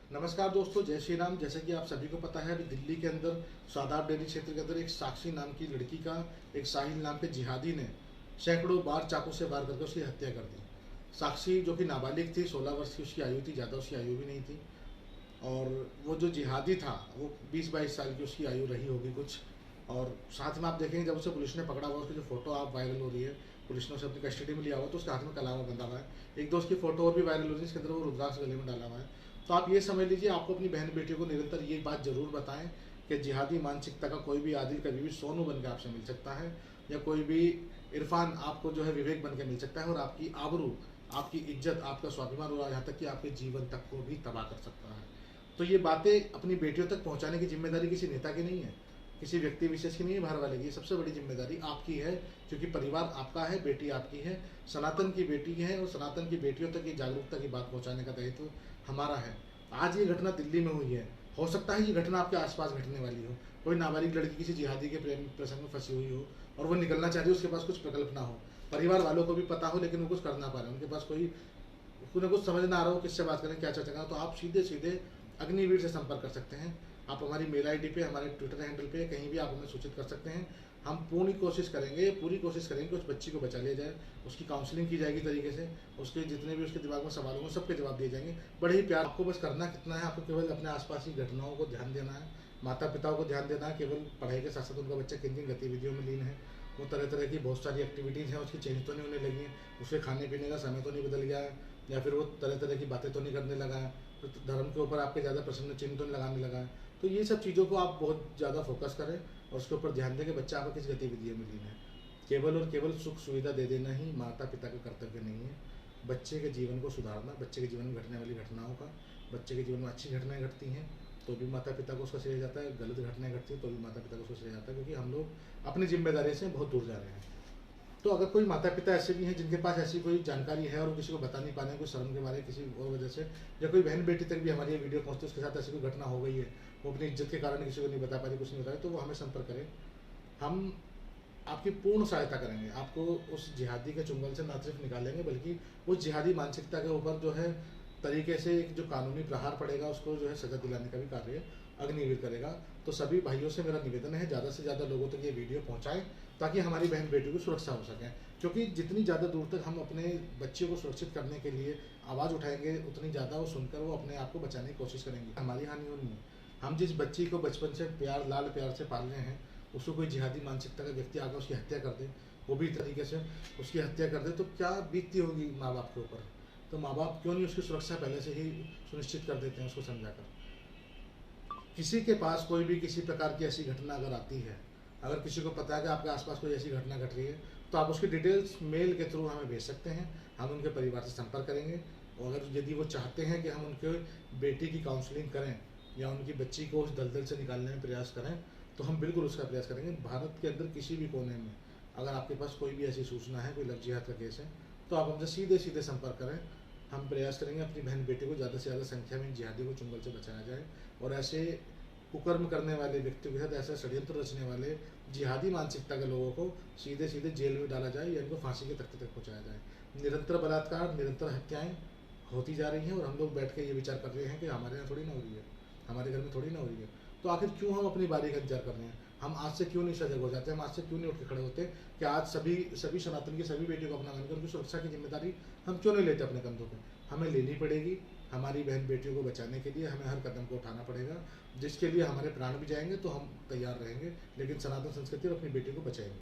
नमस्कार दोस्तों, जय श्री राम। जैसे कि आप सभी को पता है, अभी दिल्ली के अंदर सादात डेयरी क्षेत्र के अंदर एक साक्षी नाम की लड़की का एक साहिल नाम के जिहादी ने सैकड़ों बार चाकू से वार करके उसकी हत्या कर दी। साक्षी जो कि नाबालिग थी, 16 वर्ष की उसकी आयु थी, ज़्यादा उसकी आयु भी नहीं थी। और वो जो जिहादी था वो 20-22 साल की उसकी आयु रही होगी कुछ। और साथ में आप देखेंगे, जब उसे पुलिस ने पकड़ा हुआ, उसकी जो फोटो आप वायरल हो रही है, पुलिस ने उसे अपनी कस्टडी में लिया हुआ, तो उसके हाथ में कलावा बंधा हुआ है। एक दो उसकी फोटो और भी वायरल हो रही है, इसके अंदर वो रुद्राक्ष गले में डाला हुआ है। तो आप ये समझ लीजिए, आपको अपनी बहन बेटियों को निरंतर ये बात जरूर बताएं कि जिहादी मानसिकता का कोई भी आदिल कभी भी सोनू बन के आपसे मिल सकता है, या कोई भी इरफान आपको जो है विवेक बन के मिल सकता है, और आपकी आबरू, आपकी इज्जत, आपका स्वाभिमान और यहाँ तक कि आपके जीवन तक को भी तबाह कर सकता है। तो ये बातें अपनी बेटियों तक पहुंचाने की जिम्मेदारी किसी नेता की नहीं है, किसी व्यक्ति विशेष की नहीं है, बाहर वाले की। ये सबसे बड़ी जिम्मेदारी आपकी है, क्योंकि परिवार आपका है, बेटी आपकी है, सनातन की बेटी है, और सनातन की बेटियों तक ये जागरूकता की बात पहुंचाने का दायित्व हमारा है। आज ये घटना दिल्ली में हुई है, हो सकता है ये घटना आपके आसपास घटने वाली हो। कोई नाबालिग लड़की किसी जिहादी के प्रेम प्रसंग में फंसी हुई हो और वो निकलना चाह रही हो, उसके पास कुछ प्रकल्प ना हो, परिवार वालों को भी पता हो लेकिन वो कुछ कर ना पा रहे, उनके पास कोई उन्हें कुछ समझ ना आ रहा हो किससे बात करें, क्या चर्चा करें, तो आप सीधे सीधे अग्निवीर से संपर्क कर सकते हैं। आप हमारी मेल आईडी पे, हमारे ट्विटर हैंडल पे कहीं भी आप हमें सूचित कर सकते हैं। हम पूरी कोशिश करेंगे कि उस बच्ची को बचा लिया जाए, उसकी काउंसलिंग की जाएगी तरीके से, उसके जितने भी उसके दिमाग में सवाल होंगे सबके जवाब दिए जाएंगे बड़े ही प्यार। आपको बस करना कितना है, आपको केवल अपने आसपास की घटनाओं को ध्यान देना है, माता पिताओं को ध्यान देना है, केवल पढ़ाई के साथ साथ उनका बच्चा किन किन गतिविधियों में लीन है, वो तरह तरह की बहुत सारी एक्टिविटीज़ हैं, उसकी चेंज तो नहीं होने लगी है, उसके खाने पीने का समय तो नहीं बदल गया है, या फिर वो तरह तरह की बातें तो नहीं करने लगा है, तो धर्म के ऊपर आपके ज़्यादा प्रश्न चिन्ह तो नहीं लगाने लगा है। तो ये सब चीज़ों को आप बहुत ज़्यादा फोकस करें और उसके ऊपर ध्यान दें कि बच्चा आपका किस गतिविधियों में लीन है। केवल और केवल सुख सुविधा दे देना ही माता पिता का कर्तव्य नहीं है। बच्चे के जीवन को सुधारना, बच्चे के जीवन में घटने वाली घटनाओं का, बच्चे के जीवन में अच्छी घटनाएं घटती हैं तो भी माता पिता को उसका श्रेय जाता है, गलत घटनाएं घटती हैं तो भी माता पिता को उसका श्रेय जाता है, क्योंकि हम लोग अपनी जिम्मेदारी से बहुत दूर जा रहे हैं। तो अगर कोई माता पिता ऐसे भी हैं जिनके पास ऐसी कोई जानकारी है और वो किसी को बता नहीं पा रहे हैं, कोई शर्म के मारे किसी और वजह से, या कोई बहन बेटी तक भी हमारी ये वीडियो पहुंचती है, उसके साथ ऐसी कोई घटना हो गई है, वो अपनी इज्जत के कारण किसी को नहीं बता पा रही, कुछ नहीं बता रही, तो वो हमें संपर्क करें। हम आपकी पूर्ण सहायता करेंगे, आपको उस जिहादी के चुंगल से ना सिर्फ निकालेंगे बल्कि उस जिहादी मानसिकता के ऊपर जो है तरीके से एक जो कानूनी प्रहार पड़ेगा उसको जो है सजा दिलाने का भी कार्य अग्निवीर करेगा। तो सभी भाइयों से मेरा निवेदन है, ज़्यादा से ज़्यादा लोगों तक ये वीडियो पहुँचाएं ताकि हमारी बहन बेटियों की सुरक्षा हो सके, क्योंकि जितनी ज़्यादा दूर तक हम अपने बच्चे को सुरक्षित करने के लिए आवाज़ उठाएंगे, उतनी ज़्यादा वो सुनकर वो अपने आप को बचाने की कोशिश करेंगे। हमारी हानि होनी है। हम जिस बच्ची को बचपन से प्यार, लाल प्यार से पाल रहे हैं, उसको कोई जिहादी मानसिकता का व्यक्ति आकर उसकी हत्या कर दे, वो भी तरीके से उसकी हत्या कर दे, तो क्या बीतती होगी माँ बाप के ऊपर। तो माँ बाप क्यों नहीं उसकी सुरक्षा पहले से ही सुनिश्चित कर देते हैं उसको समझाकर। किसी के पास कोई भी किसी प्रकार की ऐसी घटना अगर आती है, अगर किसी को पता है कि आपके आसपास कोई ऐसी घटना घट रही है, तो आप उसकी डिटेल्स मेल के थ्रू हमें भेज सकते हैं। हम उनके परिवार से संपर्क करेंगे, और अगर यदि वो चाहते हैं कि हम उनके बेटी की काउंसलिंग करें या उनकी बच्ची को उस दलदल से निकालने में प्रयास करें, तो हम बिल्कुल उसका प्रयास करेंगे। भारत के अंदर किसी भी कोने में अगर आपके पास कोई भी ऐसी सूचना है, कोई लव जिहाद का केस है, तो आप हमसे सीधे सीधे संपर्क करें। हम प्रयास करेंगे अपनी बहन बेटी को ज़्यादा से ज़्यादा संख्या में इन जिहादी को चुंगल से बचाया जाए, और ऐसे कुकर्म करने वाले व्यक्तियों के साथ ऐसा षड्यंत्र रचने वाले जिहादी मानसिकता के लोगों को सीधे सीधे जेल में डाला जाए या इनको फांसी के तख्ते तक पहुँचाया जाए। निरंतर बलात्कार, निरंतर हत्याएं होती जा रही हैं, और हम लोग बैठ के ये विचार कर रहे हैं कि हमारे यहाँ थोड़ी ना हो रही है, हमारे घर में थोड़ी ना हो रही है। तो आखिर क्यों हम अपनी बारी का इंतजार कर रहे हैं? हम आज से क्यों नहीं सजग हो जाते? हम आज से क्यों नहीं उठ के खड़े होते कि आज सभी सभी सनातन की सभी बेटियों को अपना मानकर उनकी सुरक्षा की जिम्मेदारी हम क्यों नहीं लेते अपने कंधों पे? हमें लेनी पड़ेगी। हमारी बहन बेटियों को बचाने के लिए हमें हर कदम को उठाना पड़ेगा, जिसके लिए हमारे प्राण भी जाएंगे तो हम तैयार रहेंगे, लेकिन सनातन संस्कृति और अपनी बेटियों को बचाएंगे।